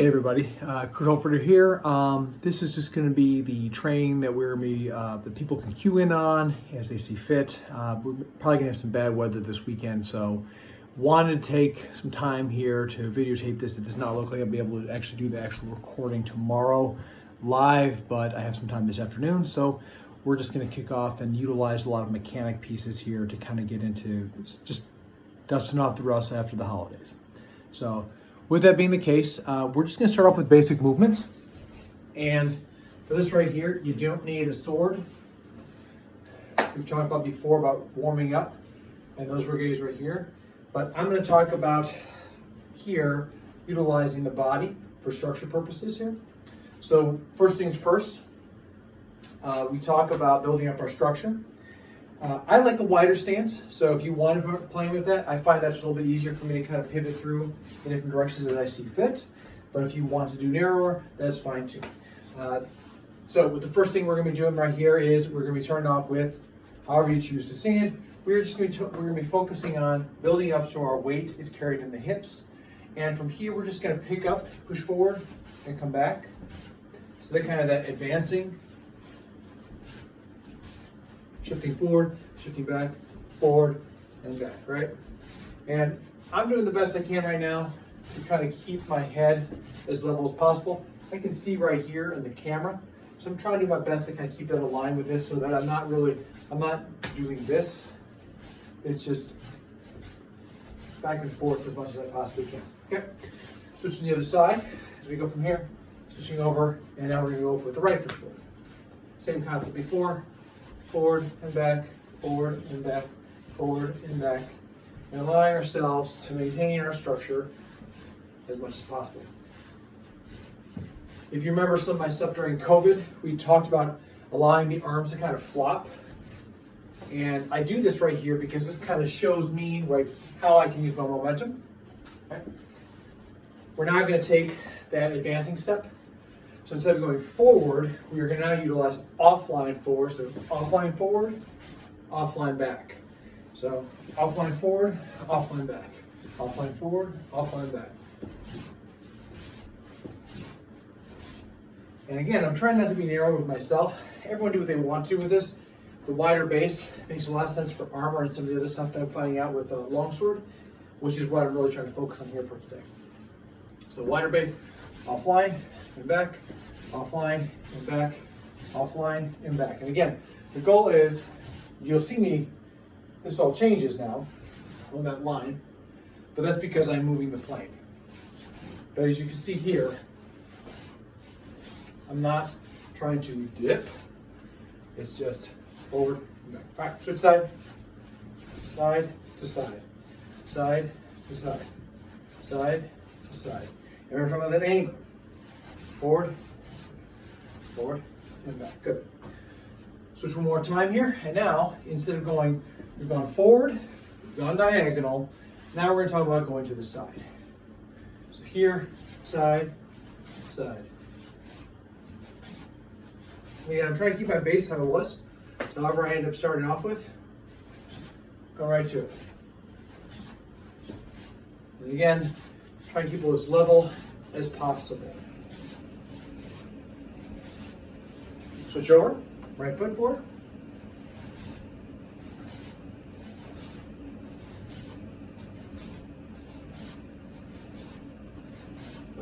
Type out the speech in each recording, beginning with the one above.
Hey everybody, Kurt Holford here. This is just going to be the training that that people can cue in on as they see fit. We're probably going to have some bad weather this weekend, so wanted to take some time here to videotape this. It does not look like I'll be able to actually do the actual recording tomorrow live, but I have some time this afternoon, so we're just going to kick off and utilize a lot of mechanic pieces here to kind of get into just dusting off the rust after the holidays. So with that being the case, we're just going to start off with basic movements. And for this right here, you don't need a sword. We've talked about before about warming up, and those were guys right here. But I'm going to talk about here utilizing the body for structure purposes here. So first things first, we talk about building up our structure. I like a wider stance, so if you want to play with that, I find that's a little bit easier for me to kind of pivot through in different directions as I see fit. But if you want to do narrower, that's fine too. So with the first thing we're going to be doing right here is we're going to be starting off with, however you choose to stand, we're going to be focusing on building up so our weight is carried in the hips. And from here, we're just going to pick up, push forward, and come back. So that kind of that advancing, shifting forward, shifting back, forward, and back, right? And I'm doing the best I can right now to kind of keep my head as level as possible. I can see right here in the camera, so I'm trying to do my best to kind of keep that aligned with this so that I'm not doing this. It's just back and forth as much as I possibly can, okay? Switching to the other side as we go from here, switching over, and now we're gonna go with the right foot forward. Same concept before. Forward and back, forward and back, forward and back, and allowing ourselves to maintain our structure as much as possible. If you remember some of my stuff during COVID, we talked about allowing the arms to kind of flop. And I do this right here because this kind of shows me like how I can use my momentum. Okay. We're now going to take that advancing step. So instead of going forward, we are going to now utilize offline forward. So offline forward, offline back. So offline forward, offline back. Offline forward, offline back. And again, I'm trying not to be narrow with myself. Everyone do what they want to with this. The wider base makes a lot of sense for armor and some of the other stuff that I'm finding out with a longsword, which is what I'm really trying to focus on here for today. So wider base, offline and back, offline and back, offline and back. And again, the goal is, you'll see me, this all changes now on that line, but that's because I'm moving the plane. But as you can see here, I'm not trying to dip, it's just forward and back. All right, switch side, side to side, side to side, side to side. And we're talking about that angle. Forward, forward, and back. Good. Switch one more time here. And now, instead of going, we've gone forward, we've gone diagonal. Now we're going to talk about going to the side. So here, side, side. And again, I'm trying to keep my base how it was. So however I end up starting off with, go right to it. And again, try to keep it as level as possible. Switch over, right foot forward.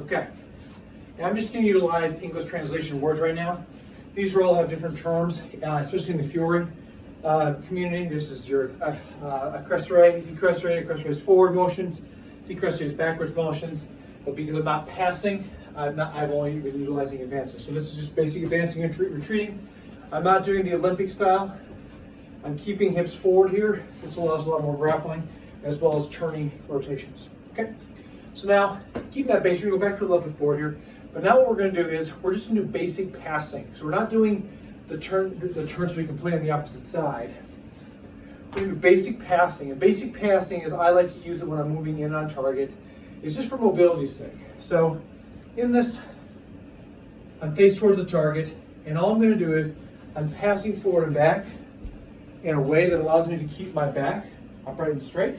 Okay, and I'm just going to utilize English translation words right now. These all have different terms, especially in the Fury community. This is your accrescere, decrescere. Accrescere is forward motions, decrescere is backwards motions. But because I'm not passing, I've only been utilizing advancing. So this is just basic advancing and retreating. I'm not doing the Olympic style. I'm keeping hips forward here. This allows a lot more grappling as well as turning rotations. Okay. So now, keeping that base, we're going to go back to the left foot forward here. But now what we're going to do is we're just going to do basic passing. So we're not doing the turn so we can play on the opposite side. We're going to do basic passing. And basic passing, as I like to use it when I'm moving in on target, is just for mobility's sake. So in this, I'm faced towards the target, and all I'm going to do is I'm passing forward and back in a way that allows me to keep my back upright and straight.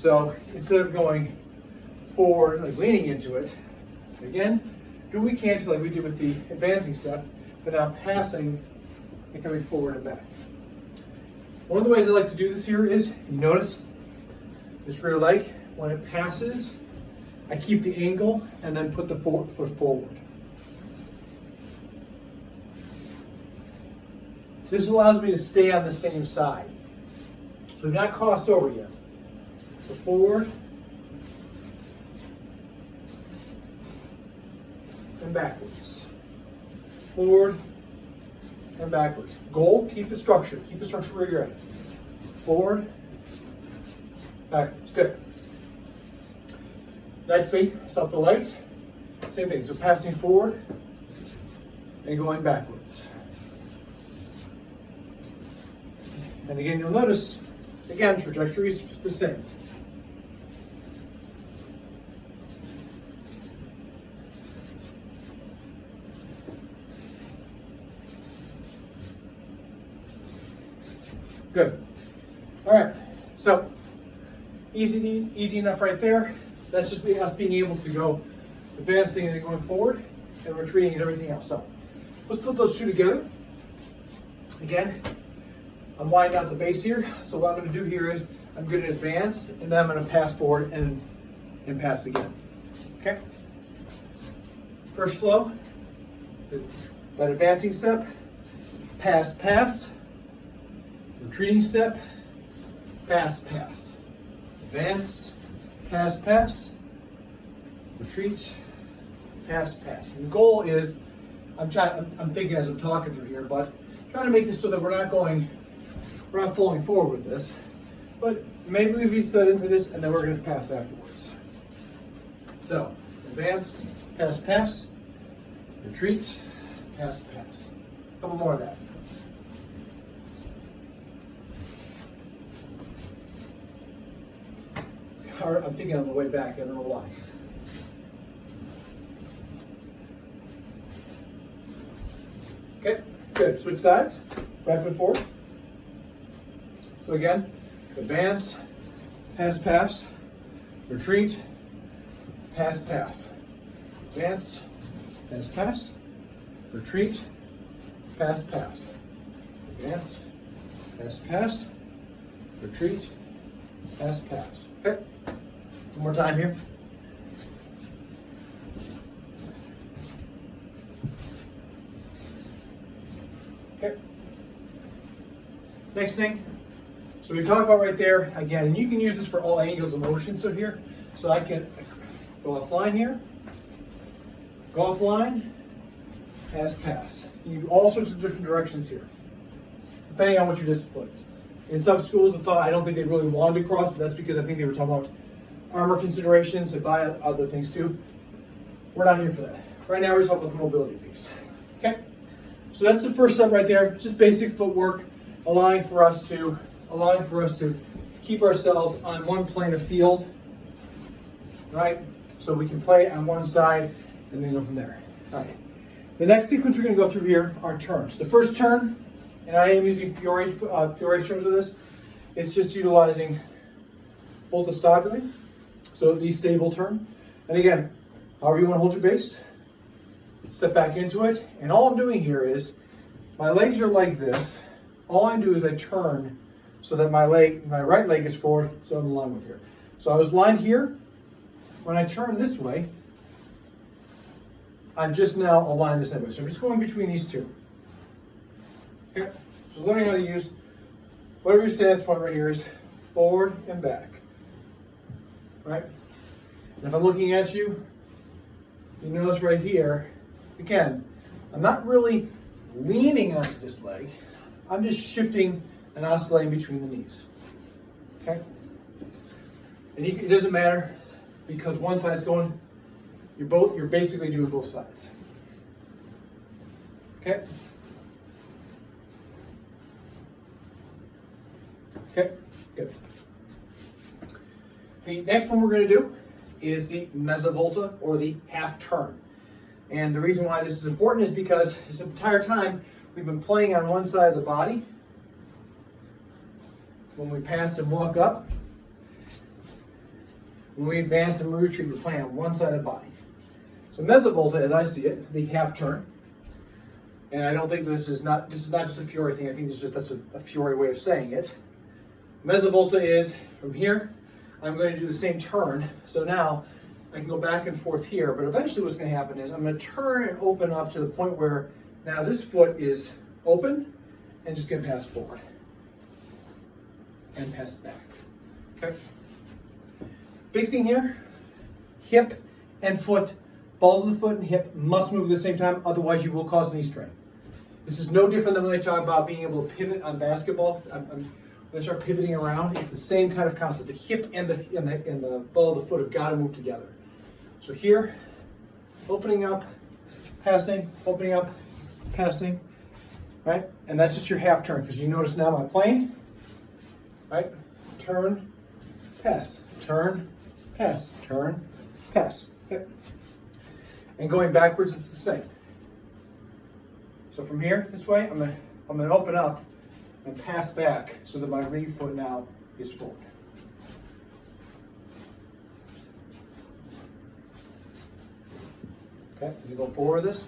So instead of going forward, like leaning into it, again, do what we can to like we did with the advancing step, but now passing and coming forward and back. One of the ways I like to do this here is, if you notice, this rear leg, when it passes, I keep the angle and then put the foot forward. This allows me to stay on the same side. So we've not crossed over yet. So forward and backwards. Forward and backwards. Goal, keep the structure. Keep the structure where you're at. Forward, backwards. Good. Next thing, stop the legs. Same thing. So passing forward and going backwards. And again, you'll notice, again, trajectory is the same. Good. All right. So easy enough right there. That's just us being able to go advancing and going forward and retreating and everything else. So let's put those two together. Again, I'm winding out the base here. So what I'm going to do here is I'm going to advance and then I'm going to pass forward and pass again. Okay. First flow, that advancing step, pass, pass. Retreating step, pass, pass. Advance, pass, pass. Retreat, pass, pass. And the goal is, I'm thinking as I'm talking through here, but trying to make this so that we're not falling forward with this, but maybe we set into this and then we're going to pass afterwards. So, advance, pass, pass. Retreat, pass, pass. A couple more of that. I'm thinking on the way back, I don't know why. Okay, good. Switch sides, right foot forward. So again, advance, pass, pass, retreat, pass, pass. Advance, pass, pass, retreat, pass, pass. Advance, pass, pass, retreat, pass, pass. Okay. One more time here. Okay. Next thing. So we talked about right there again, and you can use this for all angles of motion. So here, so I can go offline here, go offline, pass, pass. You do all sorts of different directions here, depending on what your discipline is. In some schools of thought, I don't think they really wanted to cross, but that's because I think they were talking about armor considerations and by other things too. We're not here for that. Right now we're just talking about the mobility piece. Okay? So that's the first step right there. Just basic footwork, allowing for us to keep ourselves on one plane of field, right? So we can play on one side and then go from there. All right. The next sequence we're going to go through here are turns. The first turn, and I am using Fiore terms with this, it's just utilizing both the Stavulae, so the stable turn. And again, however you want to hold your base, step back into it. And all I'm doing here is, my legs are like this. All I do is I turn so that my right leg is forward, so I'm aligned with here. So I was lined here. When I turn this way, I'm just now aligned the same way. So I'm just going between these two. Okay, so learning how to use whatever your stance point right here is, forward and back. Right? And if I'm looking at you, you notice right here, again, I'm not really leaning onto this leg. I'm just shifting and oscillating between the knees. Okay? And it doesn't matter because one side's going, you're basically doing both sides. Okay? Okay, good. The next one we're going to do is the Mesovolta, or the half turn. And the reason why this is important is because this entire time we've been playing on one side of the body. When we pass and walk up, When we advance and we retreat, we're playing on one side of the body. So Mesovolta, as I see it, the half turn. And I don't think this is not just a Fiore thing. I think that's a Fiore way of saying it. Mesovolta is from here. I'm going to do the same turn. So now I can go back and forth here, but eventually what's going to happen is I'm going to turn and open up to the point where now this foot is open and just going to pass forward and pass back. Okay. Big thing here, hip and foot, balls of the foot and hip must move at the same time, otherwise you will cause knee strain. This is no different than when they talk about being able to pivot on basketball. When they start pivoting around, it's the same kind of concept. The hip and the ball of the foot have got to move together. So here, opening up, passing, opening up, passing, right? And that's just your half turn, because you notice now my plane, right? Turn, pass, turn, pass, turn, pass. Okay. And going backwards, it's the same. So from here, this way, I'm gonna open up and pass back so that my reed foot now is forward. Okay, you go forward with this.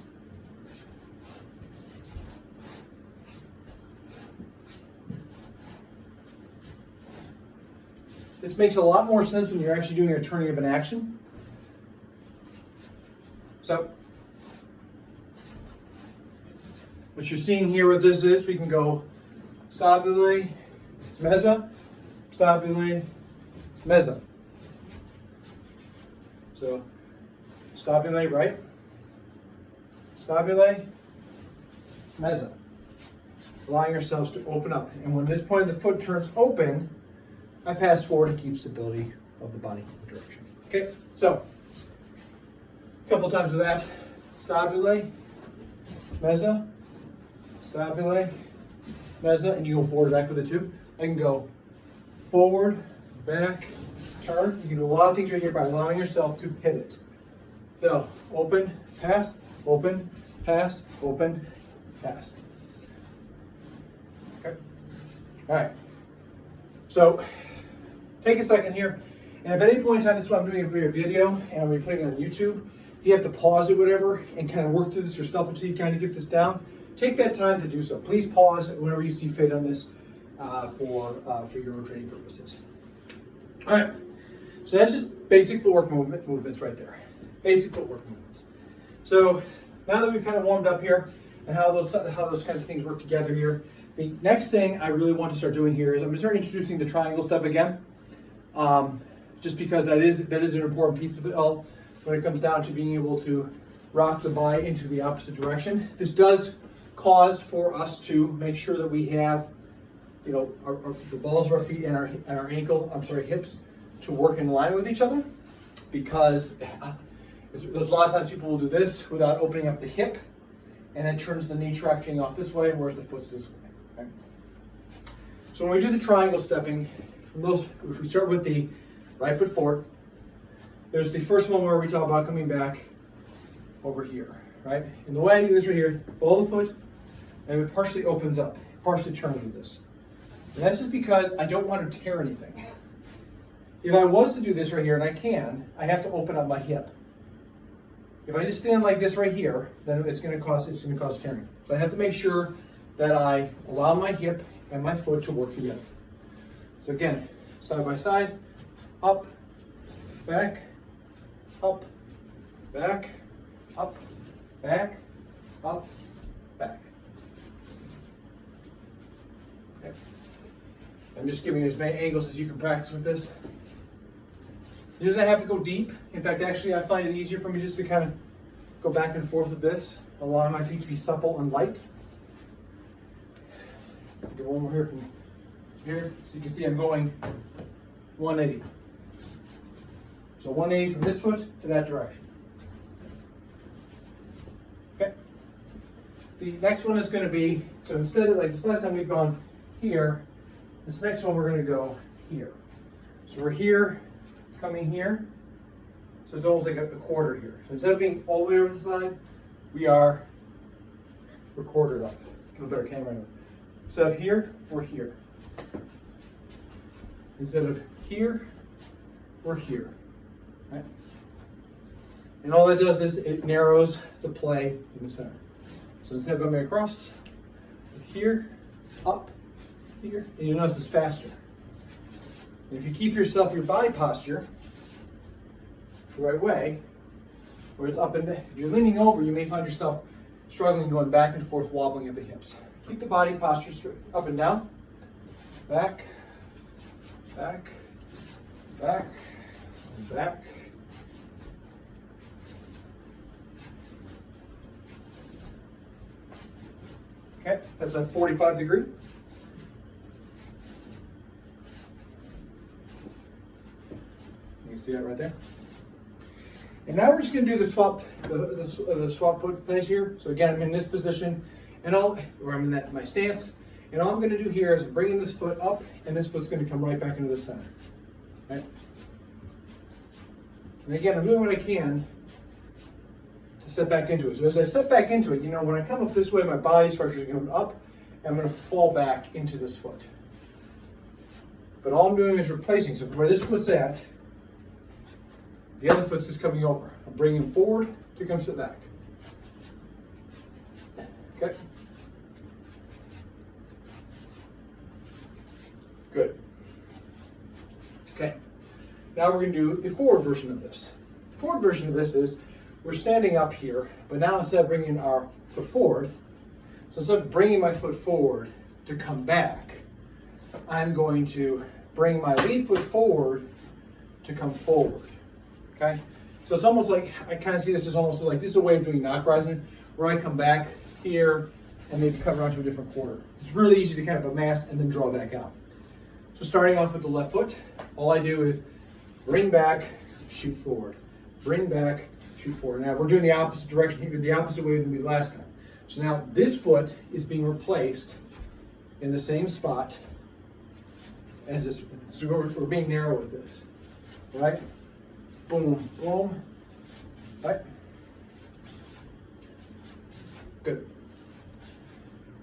This makes a lot more sense when you're actually doing a turning of an action. So, what you're seeing here with this is we can go Stavulae, Mesa, Stavulae, Mesa. So, Stavulae, right? Stavulae, Mesa. Allowing yourselves to open up. And when this point of the foot turns open, I pass forward to keep stability of the body direction. Okay, so a couple times of that. Stavulae, Mesa, Stavulae, Mesa, and you go forward and back with it too. I can go forward, back, turn. You can do a lot of things right here by allowing yourself to pivot. So open, pass, open, pass, open, pass. Okay. All right. So take a second here, and if at any point in time, this is what I'm doing a video, and I'm putting it on YouTube. If you have to pause it, whatever, and kind of work through this yourself until you kind of get this down, take that time to do so. Please pause whenever you see fit on this for your own training purposes. All right, so that's just basic footwork movements right there. Basic footwork movements. So now that we've kind of warmed up here and how those kind of things work together here, the next thing I really want to start doing here is I'm going to start introducing the triangle step again, just because that is an important piece of it all when it comes down to being able to rock the body into the opposite direction. This does cause for us to make sure that we have, you know, the balls of our feet and our hips to work in line with each other, because there's a lot of times people will do this without opening up the hip, and then turns the knee tracting off this way, whereas the foot's this way. Okay? So when we do the triangle stepping, if we start with the right foot forward, there's the first one where we talk about coming back over here, right? And the way I do this right here, ball of the foot, and it partially opens up, partially turns with this. And that's just because I don't want to tear anything. If I was to do this right here, and I can, I have to open up my hip. If I just stand like this right here, then it's going to cause tearing. So I have to make sure that I allow my hip and my foot to work together. So again, side by side, up, back, up, back, up, back, up, back. Okay. I'm just giving you as many angles as you can practice with this. It doesn't have to go deep. In fact, actually, I find it easier for me just to kind of go back and forth with this, allowing my feet to be supple and light. Get one more here from here. So you can see I'm going 180. So 180 from this foot to that direction. Okay. The next one is going to be, so instead of like this last time we've gone here, this next one we're going to go here. So we're here, coming here. So it's almost like a quarter here. So instead of being all the way over the side, we're quartered up. Get a better camera. Instead of here, we're here. Instead of here, we're here. right? And all that does is it narrows the play in the center. So instead of going across, here, up, here, and you'll notice it's faster. And if you keep your body posture the right way, where it's up and down, if you're leaning over, you may find yourself struggling going back and forth, wobbling at the hips. Keep the body posture straight, up and down, back, back, back, back. Okay, that's a 45 degree. You can see that right there. And now we're just going to do the swap, the swap foot place here. So again, I'm in this position, and I'm in my stance, and all I'm going to do here is I'm bringing this foot up, and this foot's going to come right back into the center. Right? And again, I'm doing what I can to set back into it. So as I set back into it, when I come up this way, my body structure is going up, and I'm going to fall back into this foot. But all I'm doing is replacing. So where this foot's at, the other foot's just coming over. I'm bringing forward to come sit back. Okay? Good. Okay. Now we're going to do the forward version of this. The forward version of this is we're standing up here, but now instead of bringing our foot forward, so instead of bringing my foot forward to come back, I'm going to bring my lead foot forward to come forward. Okay? So it's almost like, I kind of see this as almost like, this is a way of doing knock rising, where I come back here and maybe come around to a different quarter. It's really easy to kind of amass and then draw back out. So starting off with the left foot, all I do is bring back, shoot forward. Bring back, shoot forward. Now we're doing the opposite direction here, the opposite way than we did last time. So now this foot is being replaced in the same spot as this. So we're being narrow with this, right? Boom, boom, right? Good.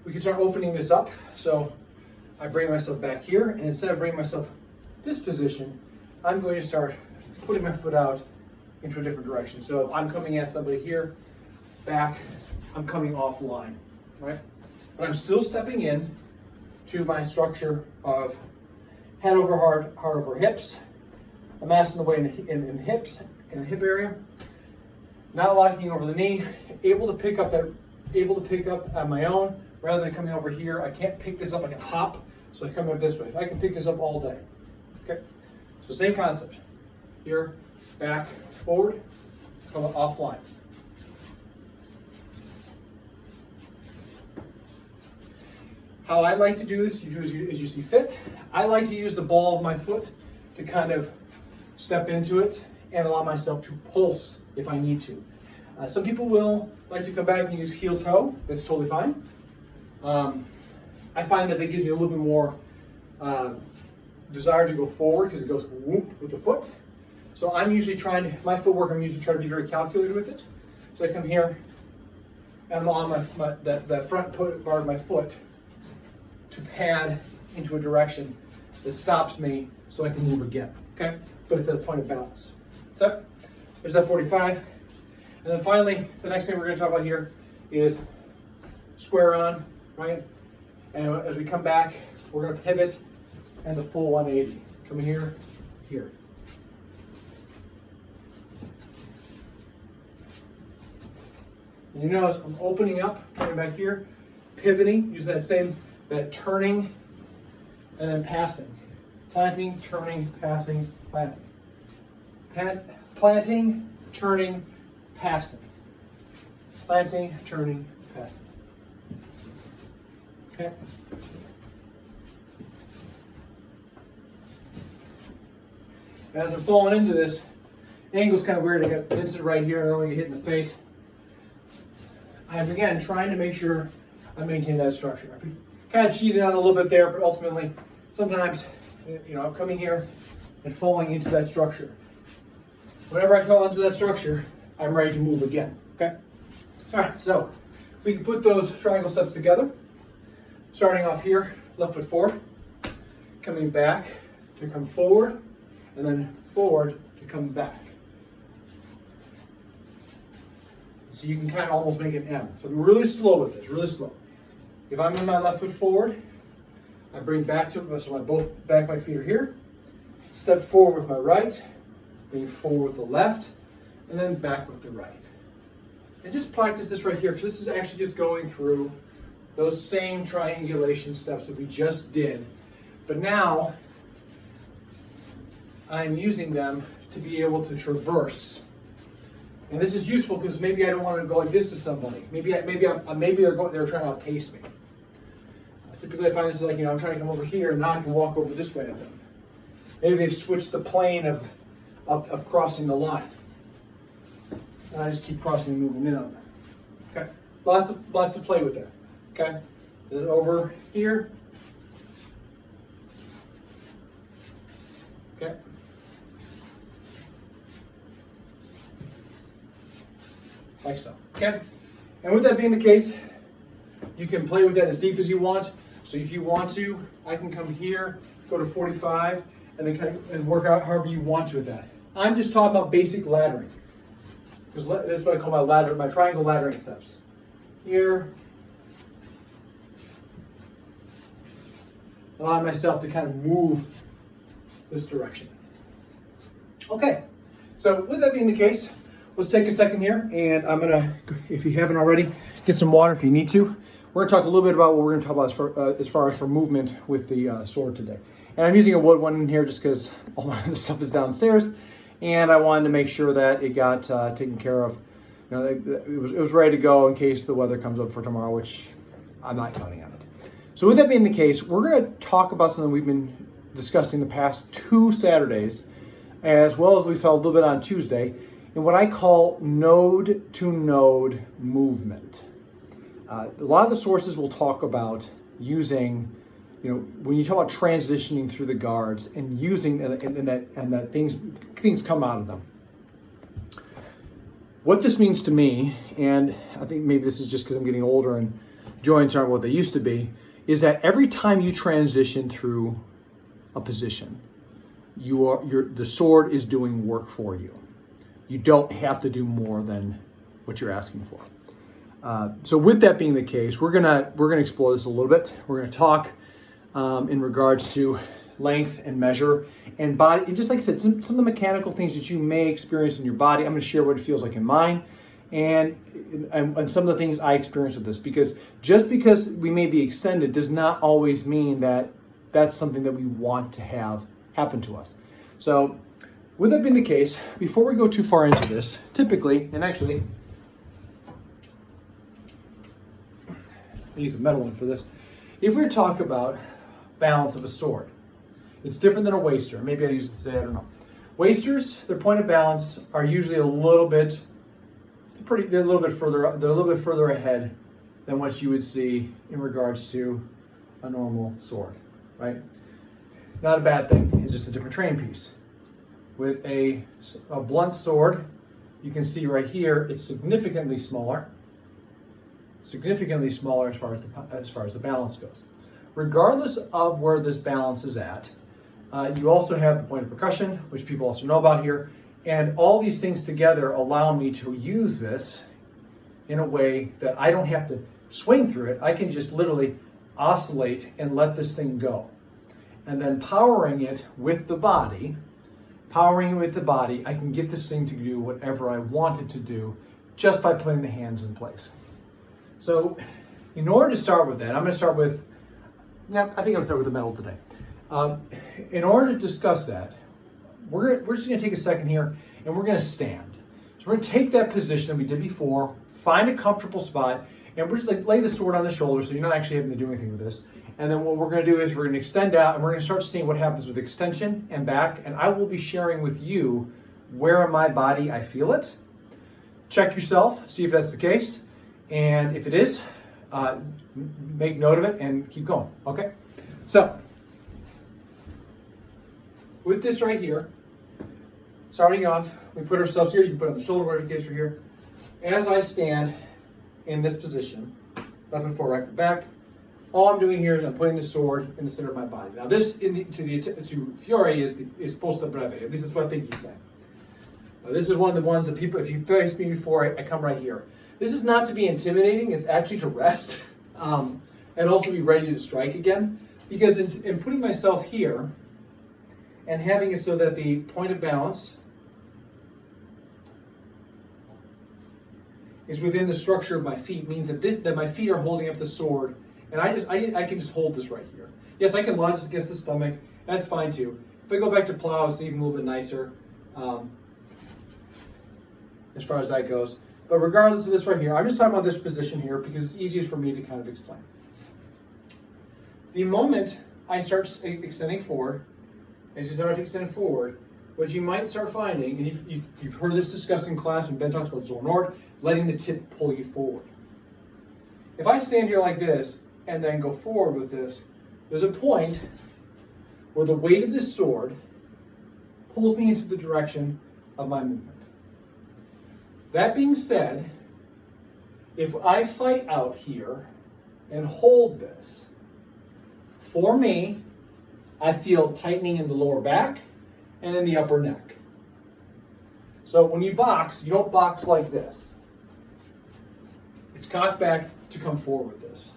We can start opening this up. So I bring myself back here, and instead of bringing myself this position, I'm going to start putting my foot out into a different direction. So if I'm coming at somebody here, back, I'm coming offline, right? But I'm still stepping in to my structure of head over heart, heart over hips, amassing the weight in the hips, in the hip area, not locking over the knee, able to pick up on my own rather than coming over here. I can't pick this up, I can hop, so I come up this way. I can pick this up all day. Okay? So same concept. Here, back, forward, come offline. How I like to do this, you do as you see fit. I like to use the ball of my foot to kind of step into it and allow myself to pulse if I need to. Some people will like to come back and use heel toe. That's totally fine. I find that gives me a little bit more desire to go forward because it goes whoop with the foot. So I'm usually my footwork, I'm usually trying to be very calculated with it. So I come here and I'm on that front part of my foot to pad into a direction that stops me so I can move again, okay? But it's at a point of balance. So there's that 45. And then finally, the next thing we're gonna talk about here is square on, right? And as we come back, we're gonna pivot and the full 180. Coming here, here. And you notice I'm opening up, coming back here, pivoting, use that turning, and then passing. Planting, turning, passing, planting. Planting, turning, passing. Planting, turning, passing. Okay? And as I'm falling into this, the angle's kind of weird. I got Vincent right here, I don't want to get hit in the face. I'm again trying to make sure I maintain that structure. I kind of cheated on a little bit there, but ultimately, sometimes, I'm coming here and falling into that structure. Whenever I fall into that structure, I'm ready to move again, okay? All right, so we can put those triangle steps together. Starting off here, left foot forward, coming back to come forward, and then forward to come back. So you can kind of almost make an M. So be really slow with this, really slow. If I'm in my left foot forward, I bring back to, so my feet are here. Step forward with my right, bring forward with the left, and then back with the right. And just practice this right here, because this is actually just going through those same triangulation steps that we just did. But now, I'm using them to be able to traverse. And this is useful because maybe I don't want to go like this to somebody. Maybe they're trying to outpace me. Typically I find this is like, I'm trying to come over here and now I can walk over this way at them. Maybe they've switched the plane of crossing the line. And I just keep crossing and moving in on them. Okay, lots to play with there. Okay, then over here. Okay. Like so. Okay, and with that being the case, you can play with that as deep as you want. So if you want to, I can come here, go to 45, and then kind of work out however you want to with that. I'm just talking about basic laddering, because that's what I call my triangle laddering steps. Here, allow myself to kind of move this direction. Okay, so with that being the case, let's take a second here, and I'm gonna, if you haven't already, get some water if you need to. We're gonna talk a little bit about what we're gonna talk about as far as for movement with the sword today. And I'm using a wood one in here just because all my other stuff is downstairs, and I wanted to make sure that it got taken care of. It was ready to go in case the weather comes up for tomorrow, which I'm not counting on it. So with that being the case, we're gonna talk about something we've been discussing the past 2 Saturdays, as well as we saw a little bit on Tuesday, in what I call node-to-node movement. A lot of the sources will talk about using, when you talk about transitioning through the guards and using and that things come out of them. What this means to me, and I think maybe this is just because I'm getting older and joints aren't what they used to be, is that every time you transition through a position, the sword is doing work for you. You don't have to do more than what you're asking for. So with that being the case, we're gonna explore this a little bit. We're gonna talk in regards to length and measure and body, and just like I said, some of the mechanical things that you may experience in your body. I'm gonna share what it feels like in mine, and some of the things I experience with this, because just because we may be extended does not always mean that that's something that we want to have happen to us. So with that being the case, before we go too far into this, typically, and actually, I use a metal one for this. If we talk about balance of a sword, it's different than a waster. Maybe I use it today, I don't know. Wasters, their point of balance are usually they're a little bit further ahead than what you would see in regards to a normal sword, right? Not a bad thing, it's just a different training piece. With a blunt sword, you can see right here, it's significantly smaller as far as the balance goes. Regardless of where this balance is at, you also have the point of percussion, which people also know about here, and all these things together allow me to use this in a way that I don't have to swing through it. I can just literally oscillate and let this thing go. And then powering it with the body, I can get this thing to do whatever I want it to do just by putting the hands in place. So in order to start with that, I think I'm going to start with the metal today. In order to discuss that, we're just going to take a second here and we're going to stand. So we're going to take that position that we did before, find a comfortable spot, and we're just like lay the sword on the shoulder so you're not actually having to do anything with this. And then what we're going to do is we're going to extend out and we're going to start seeing what happens with extension and back. And I will be sharing with you where in my body I feel it. Check yourself, see if that's the case. And if it is, make note of it and keep going, okay? So, with this right here, starting off, we put ourselves here. You can put it on the shoulder, whatever the case, right here. As I stand in this position, left foot forward, right foot back, all I'm doing here is I'm putting the sword in the center of my body. Now this, to Fiore, is posto breve. At least that's what I think he's saying. Now, this is one of the ones that people, if you've faced me before, I come right here. This is not to be intimidating, it's actually to rest and also be ready to strike again. Because in putting myself here and having it so that the point of balance is within the structure of my feet means that my feet are holding up the sword, and I can just hold this right here. Yes, I can launch this against the stomach, that's fine too. If I go back to plow, it's even a little bit nicer as far as that goes. But regardless of this right here, I'm just talking about this position here because it's easiest for me to kind of explain. The moment I start extending forward, as you start to extend forward, what you might start finding, and you've heard this discussed in class when Ben talks about Zor Nord, letting the tip pull you forward. If I stand here like this and then go forward with this, there's a point where the weight of this sword pulls me into the direction of my movement. That being said, if I fight out here and hold this, for me, I feel tightening in the lower back and in the upper neck. So when you box, you don't box like this. It's cocked back to come forward with this.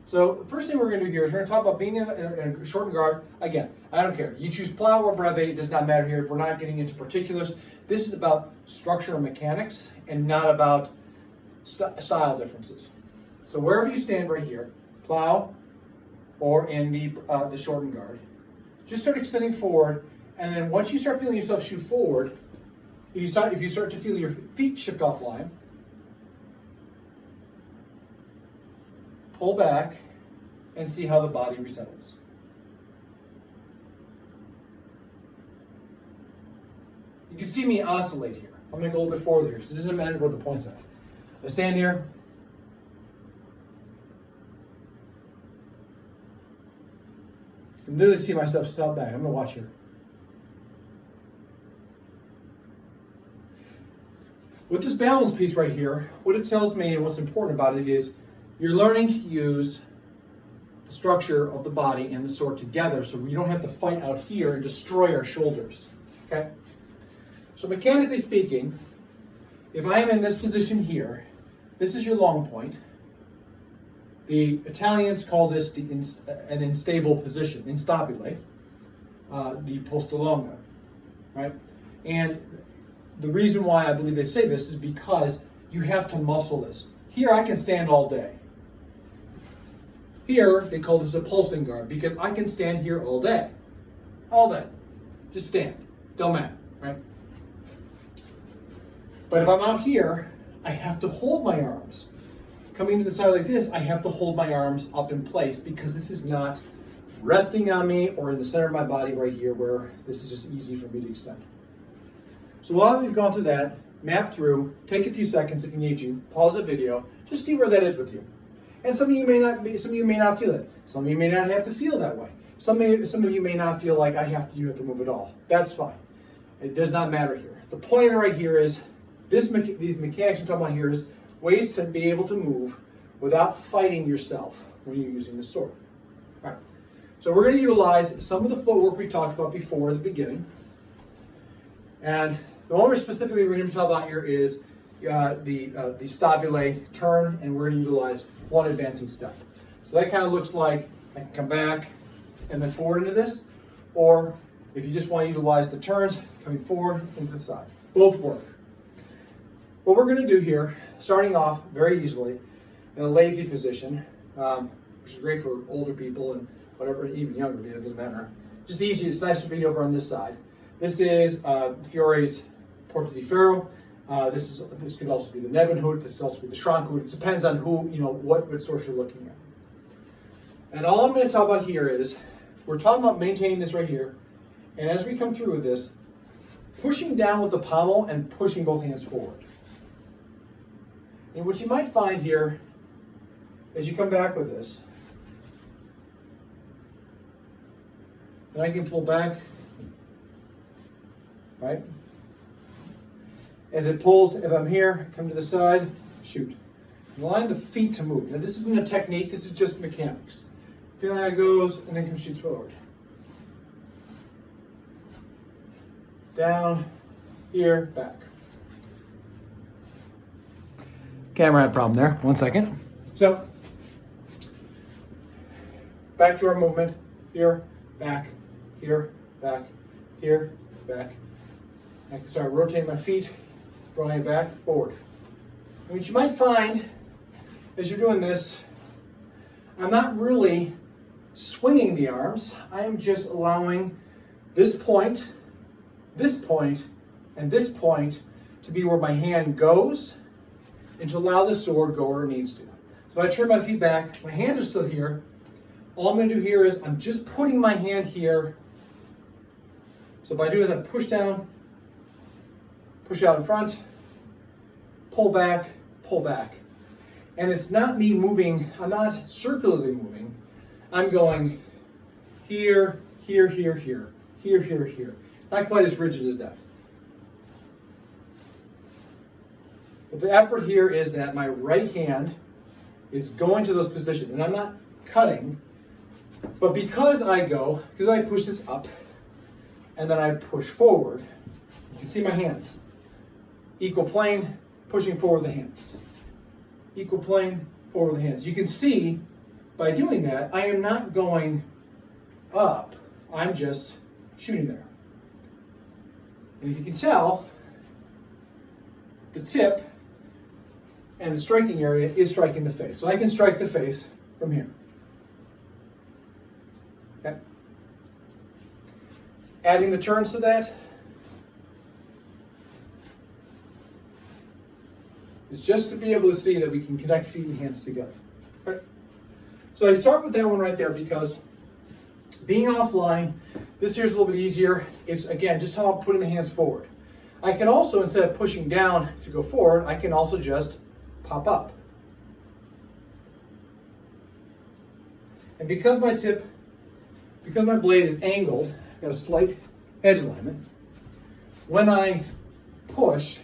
So the first thing we're going to do here is we're going to talk about being in a shortened guard. Again, I don't care. You choose plow or breve, it does not matter here. We're not getting into particulars. This is about structure and mechanics and not about style differences. So wherever you stand right here, plow or in the shortened guard, just start extending forward, and then once you start feeling yourself shoot forward, if you start to feel your feet shift offline, pull back and see how the body resettles. You can see me oscillate here. I'm going to go a little bit forward here, so it doesn't matter what the point's at. I stand here. I can literally see myself step back. I'm going to watch here. With this balance piece right here, what it tells me and what's important about it is you're learning to use the structure of the body and the sword together so we don't have to fight out here and destroy our shoulders. Okay? So mechanically speaking, if I am in this position here, this is your long point. The Italians call this an unstable position, instabile, the posta longa, right? And the reason why I believe they say this is because you have to muscle this. Here I can stand all day. Here they call this a pulsing guard because I can stand here all day. All day. Just stand. Don't matter, right? But if I'm out here, I have to hold my arms. Coming to the side like this, I have to hold my arms up in place because this is not resting on me or in the center of my body right here where this is just easy for me to extend. So while we've gone through that, map through, take a few seconds if you need to, pause the video, just see where that is with you. And some of you may not feel it. Some of you may not have to feel that way. Some of you may not feel like you have to move at all. That's fine. It does not matter here. The point right here is these mechanics I'm talking about here is ways to be able to move without fighting yourself when you're using the sword. All right. So we're going to utilize some of the footwork we talked about before at the beginning. And the one we're specifically going to talk about here is the Stavulae Turn, and we're going to utilize one advancing step. So that kind of looks like I can come back and then forward into this, or if you just want to utilize the turns, coming forward into the side. Both work. What we're going to do here, starting off very easily in a lazy position, which is great for older people and whatever, even younger people, it doesn't matter. Just easy, it's nice to be over on this side. This is Fiore's Porta di Ferro. This could also be the Nebenhut, this could also be the Schrankhut. It depends on who, what source you're looking at. And all I'm going to talk about here is, we're talking about maintaining this right here, and as we come through with this, pushing down with the pommel and pushing both hands forward. And what you might find here, as you come back with this, and I can pull back, right? As it pulls, if I'm here, come to the side, shoot. Align the feet to move. Now this isn't a technique, this is just mechanics. Feeling how it goes, and then come shoot forward. Down, here, back. Camera had a problem there. 1 second. So, back to our movement. Here, back, here, back, here, back. I can start rotating my feet, drawing it back, forward. And what you might find as you're doing this, I'm not really swinging the arms. I am just allowing this point, and this point to be where my hand goes and to allow the sword go where it needs to. So I turn my feet back, my hands are still here. All I'm going to do here is I'm just putting my hand here. So by doing that, I push down, push out in front, pull back, pull back. And it's not me moving, I'm not circularly moving. I'm going here, here, here, here, here, here, here. Not quite as rigid as that. But the effort here is that my right hand is going to those positions. And I'm not cutting, but because I push this up, and then I push forward, you can see my hands. Equal plane, pushing forward the hands. Equal plane, forward the hands. You can see by doing that, I am not going up. I'm just shooting there. And if you can tell, the tip and the striking area is striking the face. So I can strike the face from here. Okay. Adding the turns to that is just to be able to see that we can connect feet and hands together. Okay. So I start with that one right there because being offline, this here's a little bit easier. It's again just how I'm putting the hands forward. I can also, instead of pushing down to go forward, I can also just pop up. And because my blade is angled, I've got a slight edge alignment. When I push,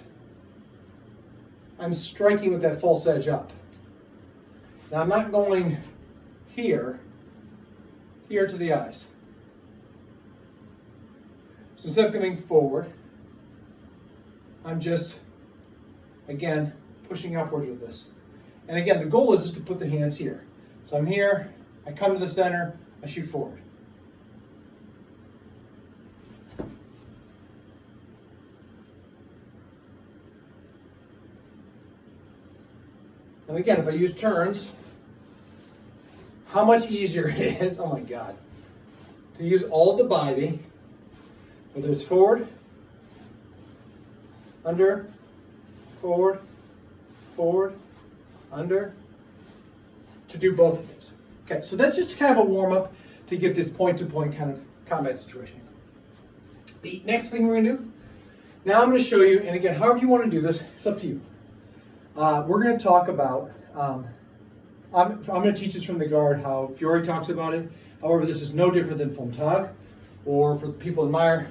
I'm striking with that false edge up. Now I'm not going here to the eyes. So instead of coming forward, I'm just, again, pushing upwards with this. And again, the goal is just to put the hands here. So I'm here, I come to the center, I shoot forward. And again, if I use turns, how much easier it is, oh my God, to use all the body, whether it's forward, under, forward, forward, under, to do both of those. Okay, so that's just kind of a warm-up to get this point-to-point kind of combat situation. The next thing we're going to do, now I'm going to show you, and again, however you want to do this, it's up to you. We're going to talk about, I'm going to teach this from the guard, how Fiore talks about it. However, this is no different than vom Tag, or for the people in Meyer,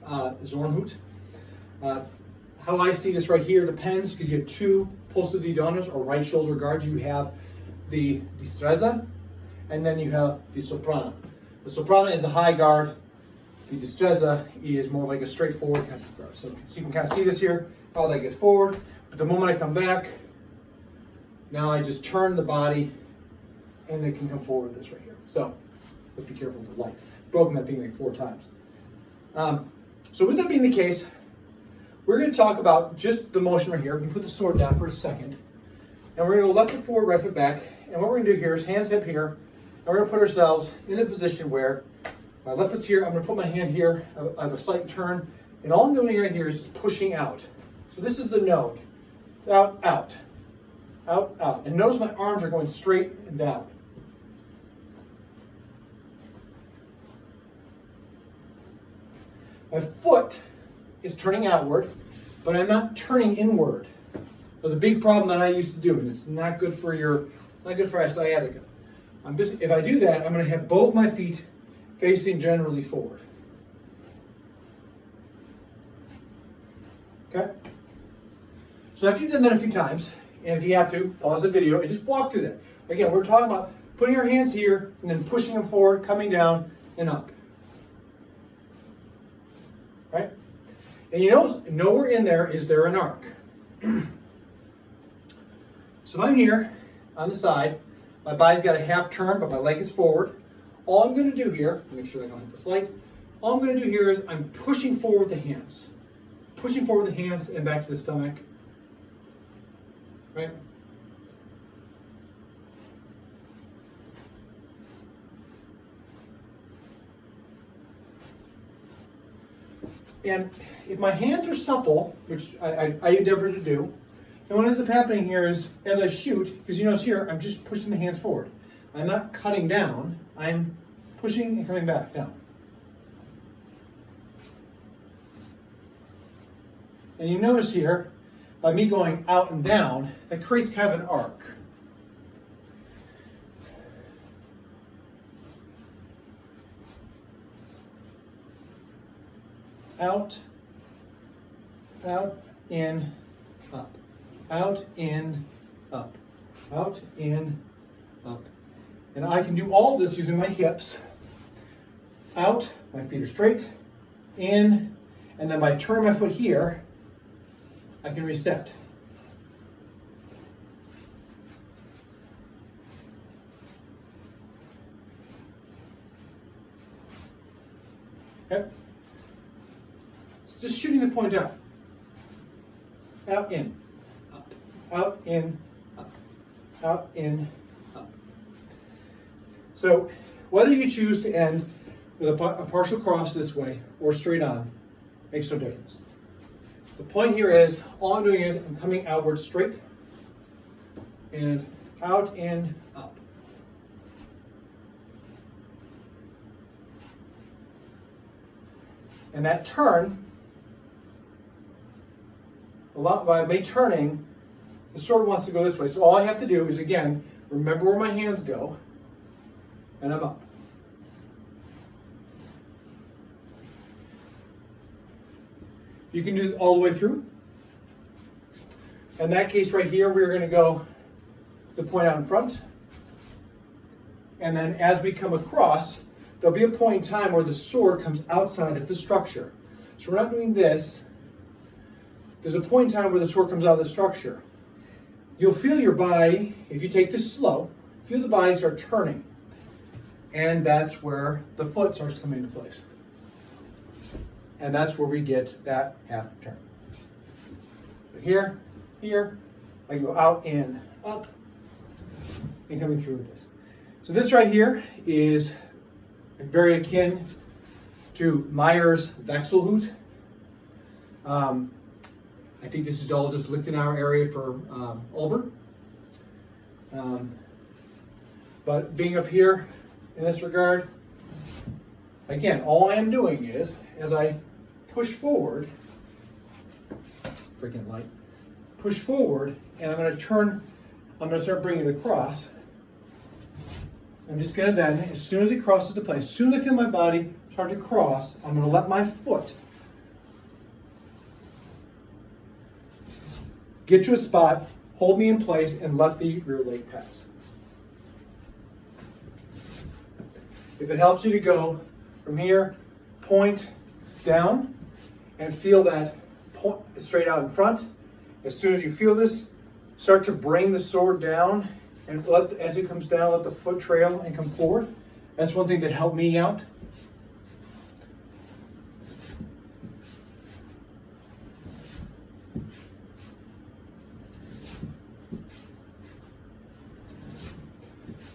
Zornhut. How I see this right here depends, because you have two posto di donors, or right shoulder guards. You have the destrezza, and then you have the soprano. The soprano is a high guard. The destrezza is more like a straightforward kind of guard. So you can kind of see this here, how that gets forward. But the moment I come back, now I just turn the body, and it can come forward with this right here. So, but be careful with the light. Broken that thing like 4 times. So with that being the case, we're going to talk about just the motion right here. We can put the sword down for a second. And we're going to go left foot forward, right foot back. And what we're going to do here is hands hip here. And we're going to put ourselves in the position where my left foot's here. I'm going to put my hand here. I have a slight turn. And all I'm doing right here is just pushing out. So this is the node. Out, out. Out, out. And notice my arms are going straight and down. My foot is turning outward, but I'm not turning inward. It was a big problem that I used to do, and it's not good for sciatica. If I do that, I'm going to have both my feet facing generally forward. Okay? So after you've done that a few times, and if you have to, pause the video and just walk through that. Again, we're talking about putting our hands here and then pushing them forward, coming down, and up. Right? And you notice nowhere in there is there an arc. So if I'm here on the side, my body's got a half turn, but my leg is forward. All I'm going to do here, make sure I don't hit this light, all I'm going to do here is I'm pushing forward the hands. Pushing forward the hands and back to the stomach. Right? And if my hands are supple, which I endeavor to do, and what ends up happening here is, as I shoot, because you notice here, I'm just pushing the hands forward. I'm not cutting down, I'm pushing and coming back down. And you notice here, by me going out and down, that creates kind of an arc. Out, out, in, up. Out, in, up. Out, in, up. And I can do all this using my hips. Out, my feet are straight. In, and then by turning my foot here, I can reset. Okay? Just shooting the point out. Out, in, up. Out, in, up. Out, in, up. So, whether you choose to end with a partial cross this way or straight on, makes no difference. The point here is, all I'm doing is I'm coming outward straight and out, in, up. And that turn, by me turning, the sword wants to go this way. So all I have to do is, again, remember where my hands go, and I'm up. You can do this all the way through. In that case right here, we're going to go the point out in front. And then as we come across, there'll be a point in time where the sword comes outside of the structure. So we're not doing this. There's a point in time where the sword comes out of the structure. You'll feel your body, if you take this slow, feel the body start turning. And that's where the foot starts coming into place. And that's where we get that half turn. So here, I go out and up, and coming through with this. So this right here is very akin to Meyer's Wechselhut. I think this is all just Lichtenauer area for Auburn. But being up here in this regard, again, all I am doing is, as I push forward, freaking light, push forward, and I'm going to turn, I'm going to start bringing it across. I'm just going to then, as soon as it crosses the plane, as soon as I feel my body start to cross, I'm going to let my foot get to a spot, hold me in place, and let the rear leg pass. If it helps you to go from here, point down, and feel that point straight out in front. As soon as you feel this, start to bring the sword down, and as it comes down, let the foot trail and come forward. That's one thing that helped me out.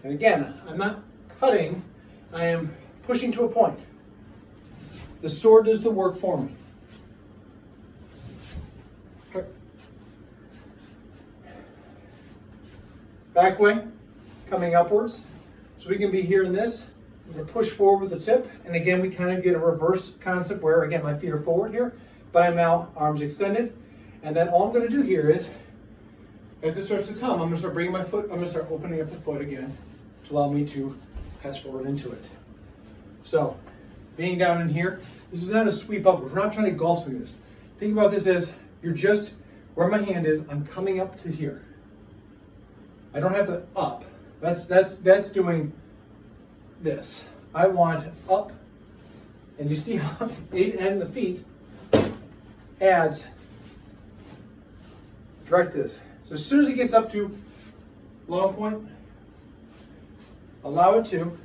And again, I'm not cutting, I am pushing to a point. The sword does the work for me. Okay. Back wing, coming upwards. So we can be here in this. We're going to push forward with the tip. And again, we kind of get a reverse concept where, again, my feet are forward here, but I'm now arms extended. And then all I'm going to do here is, as it starts to come, I'm going to start bringing my foot, I'm going to start opening up the foot again to allow me to pass forward into it. So, being down in here, this is not a sweep upward. We're not trying to golf swing this. Think about this as, you're just, where my hand is, I'm coming up to here. I don't have the up. That's doing this. I want up, and you see how adding the feet adds direct this. So as soon as it gets up to long point, allow it to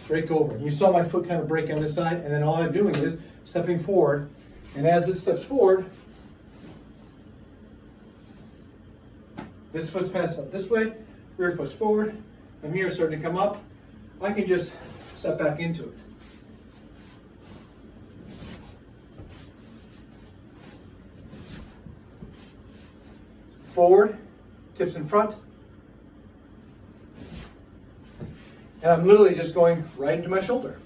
break over. You saw my foot kind of break on this side, and then all I'm doing is stepping forward, and as this steps forward, this foot's passed up this way, rear foot's forward, I'm here starting to come up, I can just step back into it. Forward, tips in front, and I'm literally just going right into my shoulder.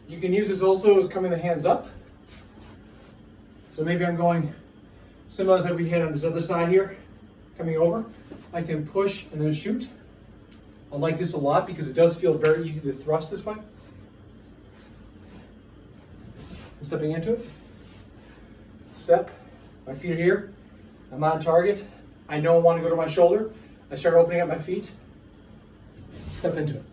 You can use this also as coming the hands up. So maybe I'm going similar to what we had on this other side here, coming over. I can push and then shoot. I like this a lot because it does feel very easy to thrust this way. Stepping into it. Step. My feet are here. I'm on target. I know I want to go to my shoulder. I start opening up my feet. Step into it.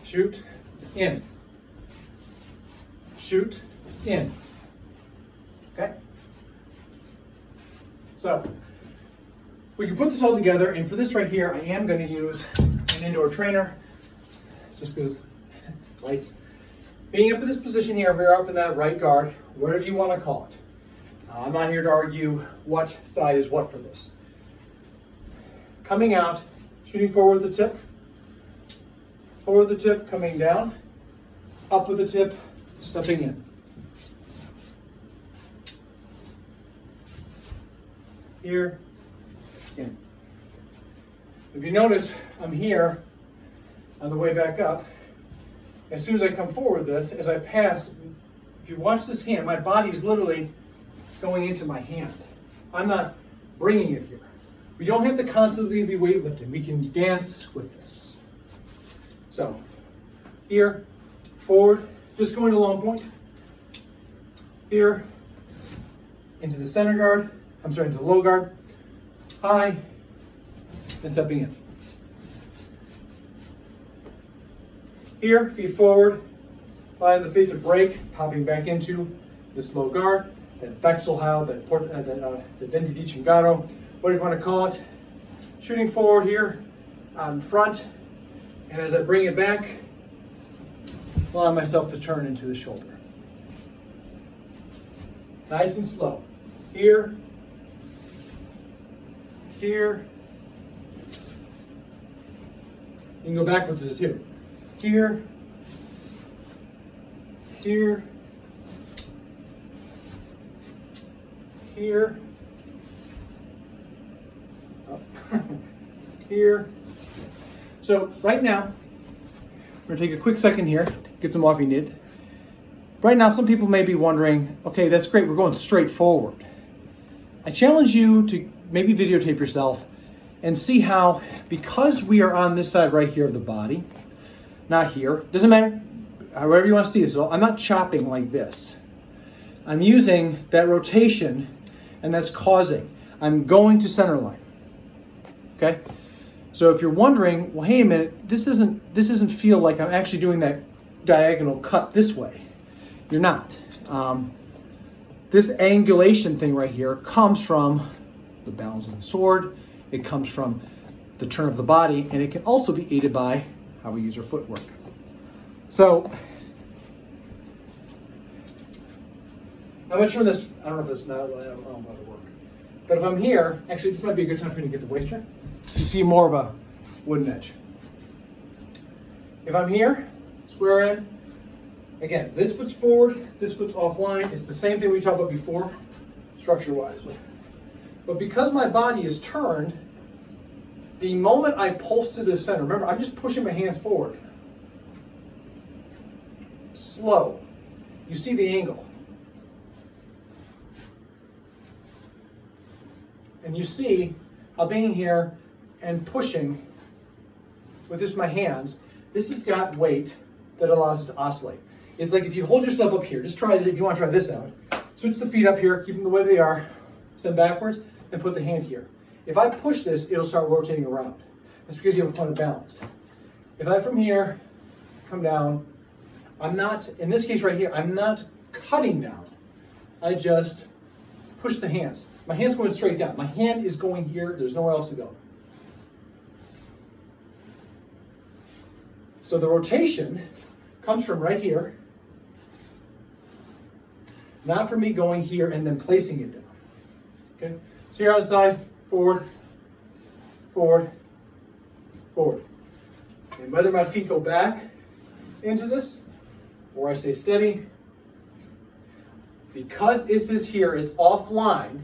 Shoot, in. Shoot, in. Okay? So, we can put this all together, and for this right here, I am going to use an indoor trainer, just because lights. Being up in this position here, we're up in that right guard, whatever you want to call it. I'm not here to argue what side is what for this. Coming out, shooting forward with the tip. Forward the tip, coming down, up with the tip, stepping in. Here, in. If you notice, I'm here on the way back up. As soon as I come forward this, as I pass, if you watch this hand, my body is literally going into my hand. I'm not bringing it here. We don't have to constantly be weightlifting. We can dance with this. So, here, forward, just going to long point. Here, into the center guard, into the low guard, high, and stepping in. Here, feet forward, allowing the feet to break, popping back into this low guard, that Wechselhau, the Dente di Cingaro, whatever you want to call it. Shooting forward here, on front, and as I bring it back, allow myself to turn into the shoulder. Nice and slow. Here, here. You can go backwards with it too. Here, here, here, up, here. So right now, we're gonna take a quick second here to get some off your knit. Right now, some people may be wondering, okay, that's great, we're going straight forward. I challenge you to maybe videotape yourself and see how, because we are on this side right here of the body, not here, doesn't matter, however you want to see this, so I'm not chopping like this. I'm using that rotation, and that's causing. I'm going to center line, okay? So if you're wondering, well, hey a minute, this doesn't feel like I'm actually doing that diagonal cut this way. You're not. This angulation thing right here comes from the balance of the sword. It comes from the turn of the body, and it can also be aided by how we use our footwork. So I'm gonna turn this. I don't know if it's not. I don't know how to work. But if I'm here, actually, this might be a good time for me to get the waist turn. You see more of a wooden edge. If I'm here, square in, again, this foot's forward, this foot's offline. It's the same thing we talked about before, structure-wise. But because my body is turned, the moment I pulse to the center, remember, I'm just pushing my hands forward. Slow. You see the angle. And you see how being here and pushing with just my hands, this has got weight that allows it to oscillate. It's like if you hold yourself up here, just try this, if you want to try this out. Switch the feet up here, keep them the way they are, send backwards, and put the hand here. If I push this, it'll start rotating around. That's because you have a point of balance. If I from here, come down, I'm not, in this case right here, I'm not cutting down. I just push the hands. My hand's going straight down. My hand is going here, there's nowhere else to go. So the rotation comes from right here, not from me going here and then placing it down. Okay? So here on the side, forward, forward, forward. And whether my feet go back into this or I stay steady, because this is here, it's offline,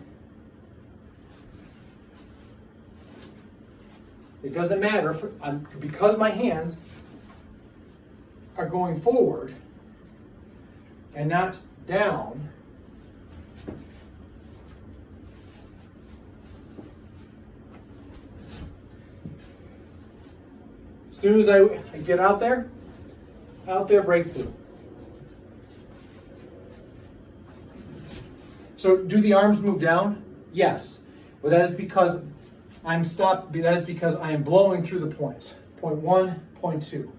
it doesn't matter, because my hands are going forward and not down, as soon as I get out there, breakthrough. So do the arms move down? Yes, but that is because I'm stopped. That is because I am blowing through the points. Point 1, point 2,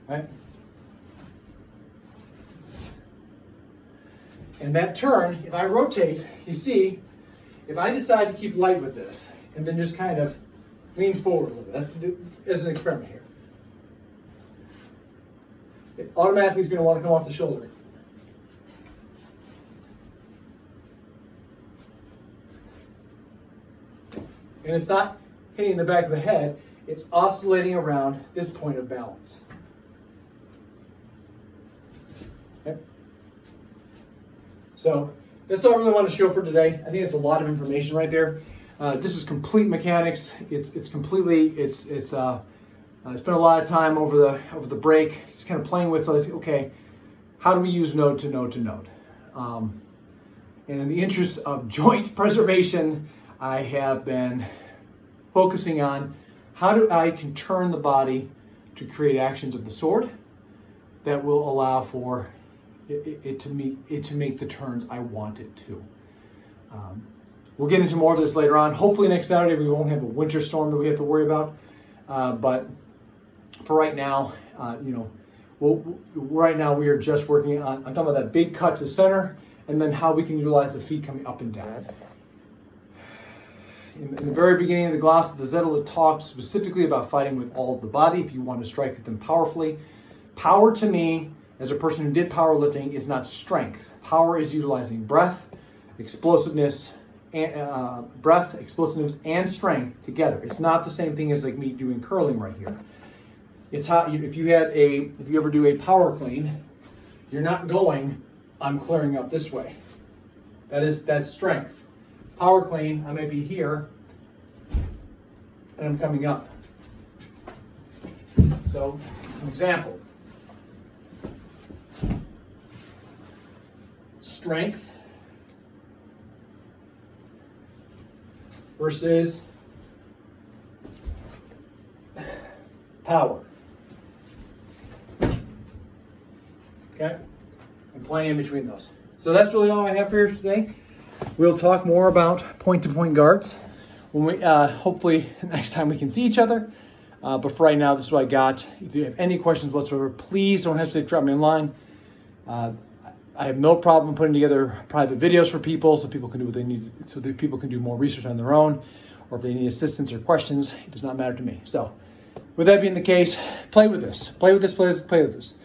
right? And that turn, if I rotate, you see, if I decide to keep light with this and then just kind of lean forward a little bit, as an experiment here, it automatically is going to want to come off the shoulder. And it's not hitting the back of the head, it's oscillating around this point of balance. Okay? So that's all I really want to show for today. I think it's a lot of information right there. This is complete mechanics. It's spent a lot of time over the break, just kind of playing with, okay, how do we use node to node to node? And in the interest of joint preservation, I have been focusing on how I can turn the body to create actions of the sword that will allow for it to make the turns I want it to. We'll get into more of this later on. Hopefully next Saturday we won't have a winter storm that we have to worry about. But for right now, right now we are just working on, I'm talking about that big cut to center and then how we can utilize the feet coming up and down. In the very beginning of the class, the Zettel talked specifically about fighting with all of the body if you want to strike at them powerfully. Power to me, as a person who did powerlifting, is not strength. Power is utilizing breath, explosiveness, and and strength together. It's not the same thing as like me doing curling right here. It's how if you ever do a power clean, you're not going, I'm clearing up this way. That's strength. Power clean, I may be here, and I'm coming up. So, an example. Strength versus power. Okay? And play in between those. So that's really all I have for you today. We'll talk more about point-to-point guards when we hopefully next time we can see each other. But for right now, this is what I got. If you have any questions whatsoever, please don't hesitate to drop me a line. I have no problem putting together private videos for people so people can do what they need, so that people can do more research on their own, or if they need assistance or questions, it does not matter to me. So, with that being the case, play with this. Play with this.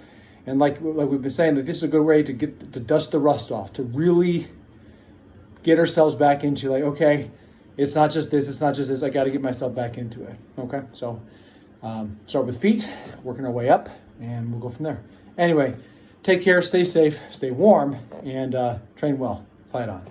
And like we've been saying, that this is a good way to dust the rust off, to really get ourselves back into like, okay, it's not just this, I got to get myself back into it. Okay, so start with feet, working our way up, and we'll go from there. Anyway, take care, stay safe, stay warm, and train well. Fight on.